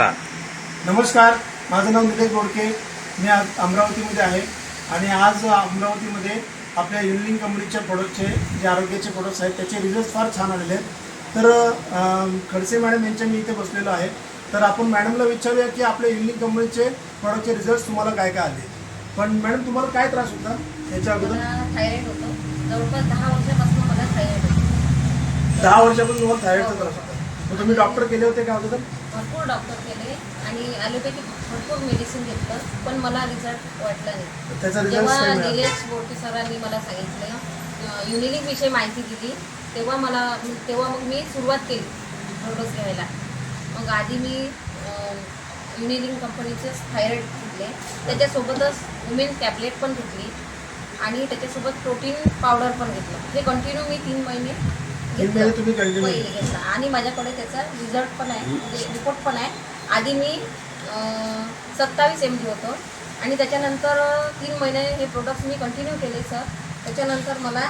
वाटता? नमस्कार, माझं नाव निलेश बोडके. मी आज अमरावतीमध्ये आहे आणि आज अमरावतीमध्ये आपल्या युनिलिंग कंपनीच्या प्रोडक्टचे जे आरोग्याचे प्रोडक्ट्स आहेत त्याचे रिझल्ट फार छान आलेले आहेत. तर खडसे मॅडम यांच्या मी इथे बसलेलो आहे. तर आपण मॅडमला विचारूया की आपल्या युनिलिंग कंपनीचे प्रोडक्टचे रिझल्ट तुम्हाला काय काय आले. पण मॅडम तुम्हाला काय त्रास होता याच्या अगोदर? थायरॉइड होतं. जवळपास 10 वर्षापासून मला थायरॉइड होतं. 10 वर्षापासून तुम्हाला थायरॉइडचा त्रास होता. मग तुम्ही डॉक्टर केले होते का अगोदर? भरपूर डॉक्टर केले आणि ॲलोपॅथिक भरपूर मेडिसिन घेतलं, पण मला रिझल्ट वाटला नाही. त्याचा रिझल्ट जेव्हा निलेश बोडके सरांनी मला सांगितलं, युनिलिंग विषयी माहिती दिली, तेव्हा मग मी सुरुवात केली प्रोडक्ट्स घ्यायला. मग आधी मी युनिलिंग कंपनीचे थायरॉइड घेतले, त्याच्यासोबतच वुमेन टॅबलेट पण घेतली आणि त्याच्यासोबत प्रोटीन पावडर पण घेतलं. हे कंटिन्यू मी 3 महिने तुम्ही कंटिन्यू घेतला आणि माझ्याकडे त्याचा रिझल्ट पण आहे, म्हणजे रिपोर्ट पण आहे. आधी मी 27 mg होतं आणि त्याच्यानंतर 3 महिने हे प्रोडक्ट्स मी कंटिन्यू केले सर. त्याच्यानंतर मला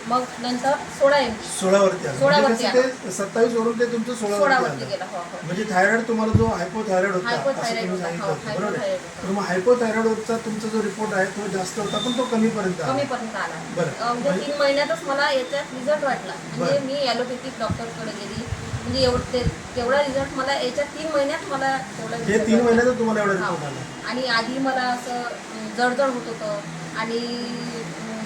मग नंतर 16 mg 16 वरती आलं. 16 म्हणजे वरती कसं ते 27 वरून ते तुमचं 16 वरती वरती गेला. आलं. हो हो. म्हणजे थायरॉइड तुम्हाला जो हायपोथायरॉइड होता असं हायपोथायरॉइड तुम्ही होता. सांगितलं हो, होतं, बरोबर आहे? हायपोथायरॉइड होता. तर मग हायपोथायरॉइडचा तुमचा जो रिपोर्ट आहे तो जास्त होता पण तो कमीपर्यंत आला. कमीपर्यंत आला. बरं. म्हणजे 3 महिन्यातच मला याच्यात रिझल्ट वाटला. म्हणजे बरं. मी ॲलोपॅथिक डॉक्टरकडे गेली, म्हणजे तेवढा रिझल्ट मला याच्यात 3 महिन्यात मला तेवढा हे result 3 वाटला. महिन्यात तुम्हाला एवढा हो. रिपोर्ट आला. आणि आधी मला असं जडजड होत होतं आणि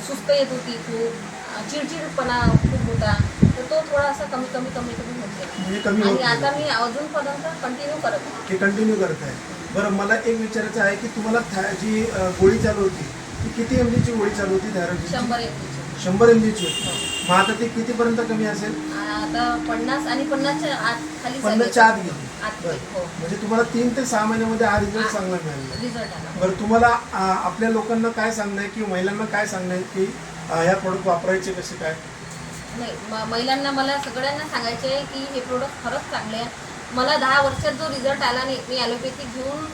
सुस्त येत होती खूप, चिडचिडपणा खूप होता. तर तो थोडा असा कमी होत म्हणजे गेला कमी होत आणि आता गेला. मी अजूनपर्यंत कंटिन्यू करत आहे. हे कंटिन्यू करत आहे. बरं, मला एक विचारायचं आहे की तुम्हाला जी गोळी चालू होती ती किती MG ची गोळी चालू होती थायरॉइडची? 100 mg. 100 MG ची होती. मग आता ती कितीपर्यंत कमी असेल? आता 50 आणि 50च्या आत खाली 50च्या आत गेली. आत बरं. गेली. हो, म्हणजे तुम्हाला 3 ते 6 महिन्यामध्ये हा रिझल्ट चांगला मिळाला. रिझल्ट आला. बरं, तुम्हाला आपल्या लोकांना काय सांगणं आहे किंवा महिलांना काय सांगणं आहे की ह्या प्रोडक्ट वापरायचे कसे काय? नाही, महिलांना मला सगळ्यांना सांगायचे आहे की हे प्रोडक्ट खरंच चांगले आहे. मला 10 वर्षात जो रिझल्ट आला नाही, मी ॲलोपॅथिक घेऊन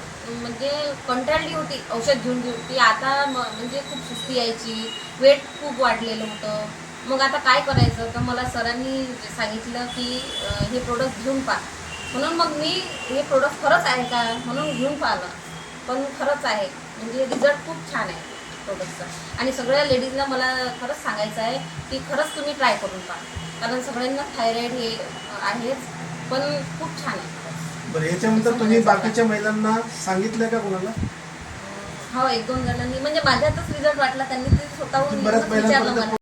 म्हणजे कंटाळली होती औषध घेऊन ती आता म्हणजे खूप सुस्ती यायची, वेट खूप वाढलेलं होतं. मग आता काय करायचं? तर मला सरांनी सांगितलं की हे प्रोडक्ट घेऊन पहा. म्हणून मग मी हे प्रोडक्ट खरंच आहे का म्हणून घेऊन पाहिलं, पण खरंच आहे. म्हणजे रिझल्ट खूप छान आहे प्रोडक्टचा. आणि सगळ्या लेडीजला मला खरंच सांगायचं आहे की खरंच तुम्ही ट्राय करून पहा, कारण सगळ्यांना थायरॉइड हे आहेच, पण खूप छान आहे. बरं, याच्यानंतर तुम्ही बाकीच्या महिलांना सांगितलं का कोणाला? हो, 1-2 जणांनी, म्हणजे माझ्यातच रिझल्ट वाटला, त्यांनी ते स्वतःहून बऱ्याच विचारलं महिलांपर्यंत मला.